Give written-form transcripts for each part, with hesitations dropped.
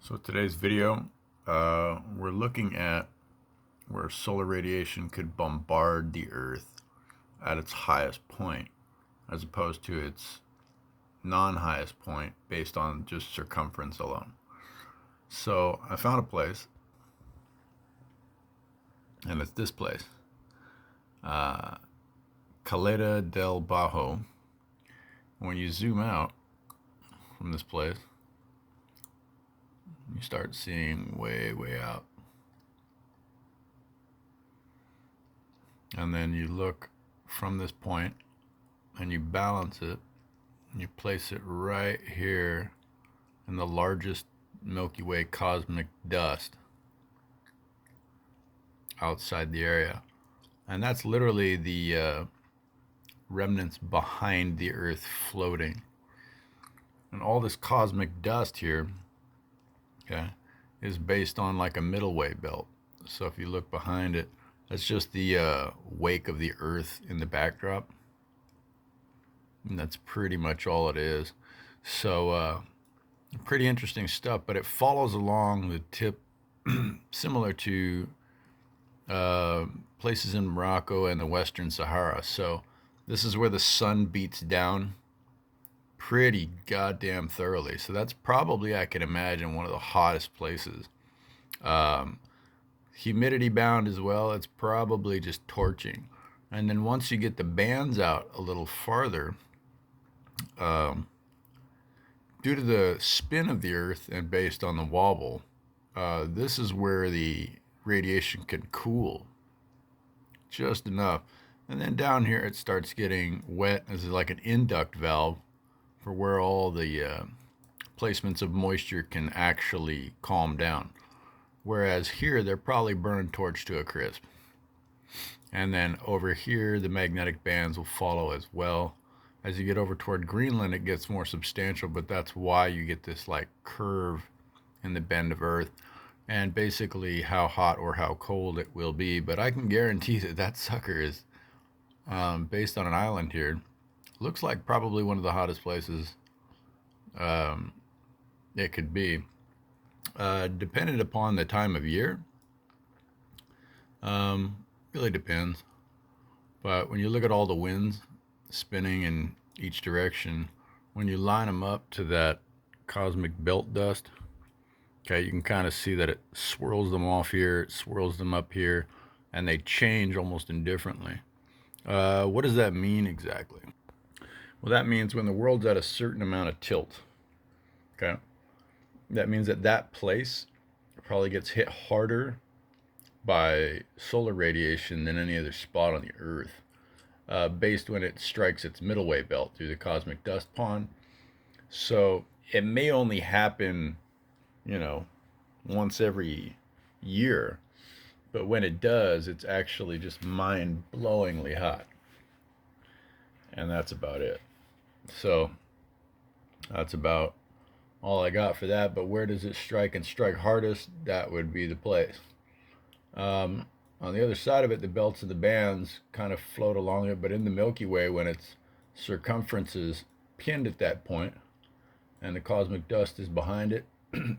So today's video, we're looking at where solar radiation could bombard the Earth at its highest point, as opposed to its non-highest point based on just circumference alone. So I found a place, and it's this place, Caleta del Bajo. When you zoom out from this place, you start seeing way out. And then you look from this point and you balance it and you place it right here in the largest Milky Way cosmic dust outside the area. And that's literally the remnants behind the Earth floating. And all this cosmic dust here, okay, is based on like a middle way belt. So if you look behind it, that's just the wake of the Earth in the backdrop. And that's pretty much all it is. So pretty interesting stuff, but it follows along the tip similar to places in Morocco and the Western Sahara. So this is where the sun beats down pretty goddamn thoroughly. So that's probably, I can imagine, one of the hottest places. Humidity bound as well. It's probably just torching. And then once you get the bands out a little farther, due to the spin of the Earth and based on the wobble, this is where the radiation can cool just enough. And then down here it starts getting wet as like an induct valve for where all the placements of moisture can actually calm down. Whereas here they're probably burned torch to a crisp. And then over here the magnetic bands will follow as well. As you get over toward Greenland, it gets more substantial, but that's why you get this like curve in the bend of Earth and basically how hot or how cold it will be. But I can guarantee that that sucker is based on an island here. Looks like probably one of the hottest places it could be. Dependent upon the time of year, really depends. But when you look at all the winds spinning in each direction, when you line them up to that cosmic belt dust, okay, you can kind of see that it swirls them off here, it swirls them up here, and they change almost indifferently. What does that mean exactly? Well, that means when the world's at a certain amount of tilt, okay, that means that that place probably gets hit harder by solar radiation than any other spot on the Earth, based when it strikes its middle way belt through the cosmic dust pond. So it may only happen, once every year, but when it does, it's actually just mind-blowingly hot. And that's about it. So that's about all I got for that. But where does it strike and strike hardest? That would be the place. On the other side of it, the belts and the bands kind of float along it, but in the Milky Way, when its circumference is pinned at that point and the cosmic dust is behind it,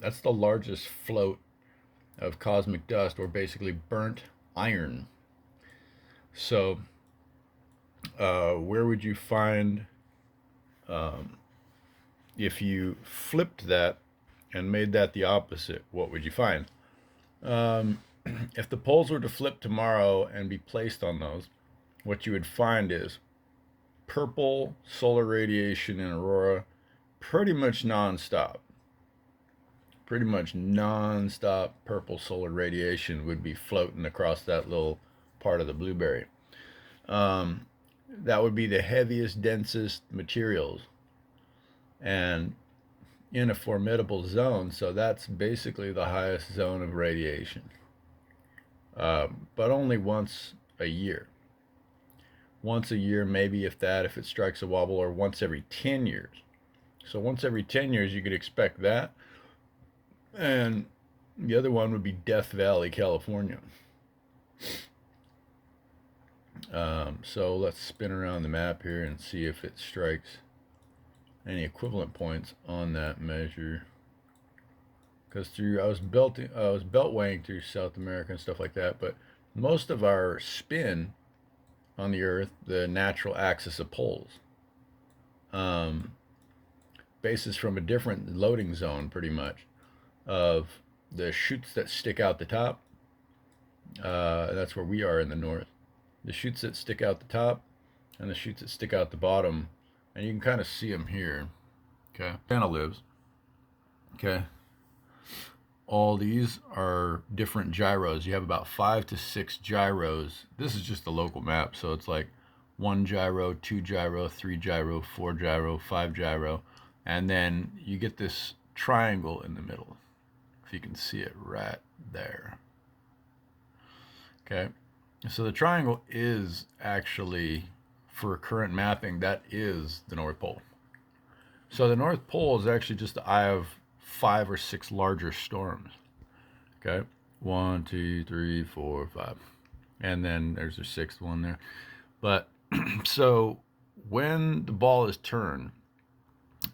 that's the largest float of cosmic dust, or basically burnt iron. So where would you find, if you flipped that and made that the opposite, what would you find? If the poles were to flip tomorrow and be placed on those, what you would find is purple solar radiation in aurora, pretty much nonstop. Pretty much non-stop purple solar radiation would be floating across that little part of the blueberry. That would be the heaviest, densest materials and in a formidable zone. So that's basically the highest zone of radiation, but only once a year. Once a year, maybe, if that, if it strikes a wobble, or once every 10 years. So once every 10 years, you could expect that. And the other one would be Death Valley, California. So let's spin around the map here and see if it strikes any equivalent points on that measure. because I was beltwaying through South America and stuff like that. But most of our spin on the Earth, the natural axis of poles, um, bases from a different loading zone, pretty much, of the shoots that stick out the top. That's where we are in the north. The shoots that stick out the top and the shoots that stick out the bottom, and you can kind of see them here. Okay, Santa lives. Okay, all these are different gyros. You have about 5 to 6 gyros. This is just a local map, so it's like 1 gyro, 2 gyro, 3 gyro, 4 gyro, 5 gyro, and then you get this triangle in the middle. If you can see it right there. Okay, so the triangle is actually, for current mapping, that is the North Pole. So the North Pole is actually just the eye of 5 or 6 larger storms. Okay, 1, 2, 3, 4, 5, and then there's a 6th one there. But so when the ball is turned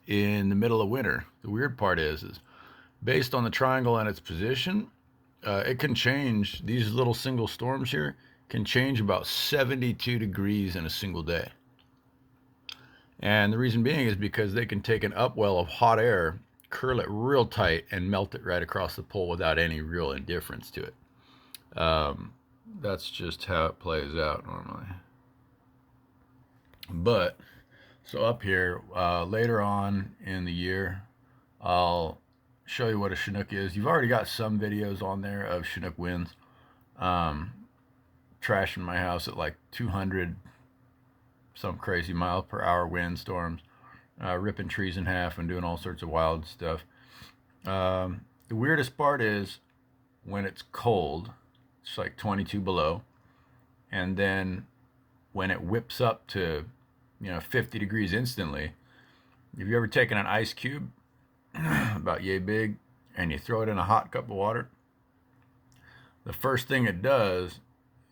in the middle of winter, the weird part is based on the triangle and its position, it can change. These little single storms here can change about 72 degrees in a single day. And the reason being is because they can take an upwell of hot air, curl it real tight, and melt it right across the pole without any real indifference to it. That's just how it plays out normally. But so up here, later on in the year, I'll show you what a Chinook is. You've already got some videos on there of Chinook winds, trashing my house at like 200 some crazy mile-per-hour windstorms, ripping trees in half and doing all sorts of wild stuff. The weirdest part is when it's cold, it's like 22 below, and then when it whips up to 50 degrees instantly. Have you ever taken an ice cube about yay big and you throw it in a hot cup of water? The first thing it does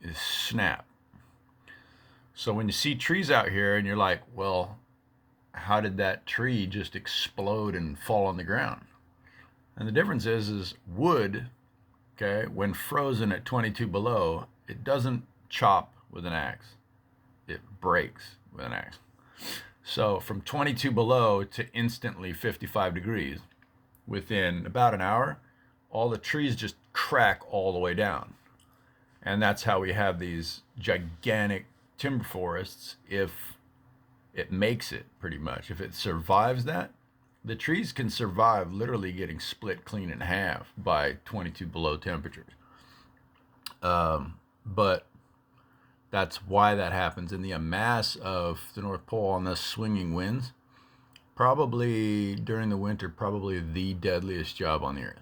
is snap. So when you see trees out here and you're like, well, how did that tree just explode and fall on the ground? And the difference is wood, okay, when frozen at 22 below, it doesn't chop with an axe. It breaks with an axe. So from 22 below to instantly 55 degrees, within about an hour, all the trees just crack all the way down. And that's how we have these gigantic timber forests. If it makes it, pretty much, if it survives that, the trees can survive literally getting split clean in half by 22 below temperatures. But that's why that happens. And the mass of the North Pole on the swinging winds, probably during the winter, probably the deadliest job on the earth.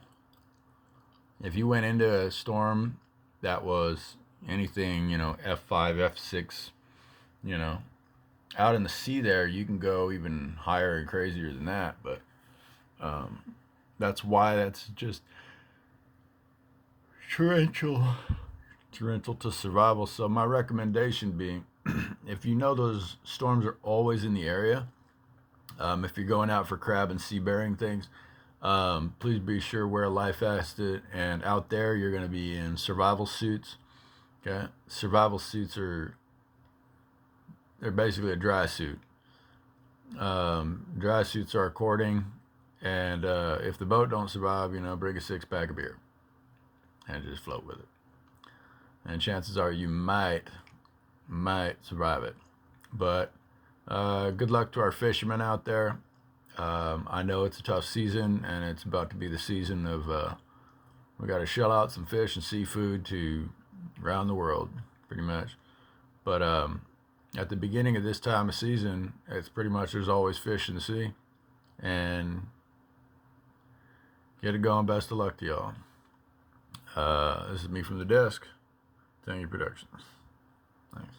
If you went into a storm that was anything, F5, F6, out in the sea there, you can go even higher and crazier than that. But that's why that's just torrential to survival. So my recommendation being, if you know those storms are always in the area, if you're going out for crab and sea bearing things, please be sure wear a life vest. And out there, you're going to be in survival suits. Okay, survival suits they're basically a dry suit. Dry suits are according, and if the boat don't survive, bring a 6-pack of beer and just float with it. And chances are you might survive it. But good luck to our fishermen out there. I know it's a tough season, and it's about to be the season of we got to shell out some fish and seafood to around the world, pretty much. But at the beginning of this time of season, it's pretty much there's always fish in the sea, and get it going. Best of luck to y'all. This is me from the desk. Thank you, Productions. Thanks.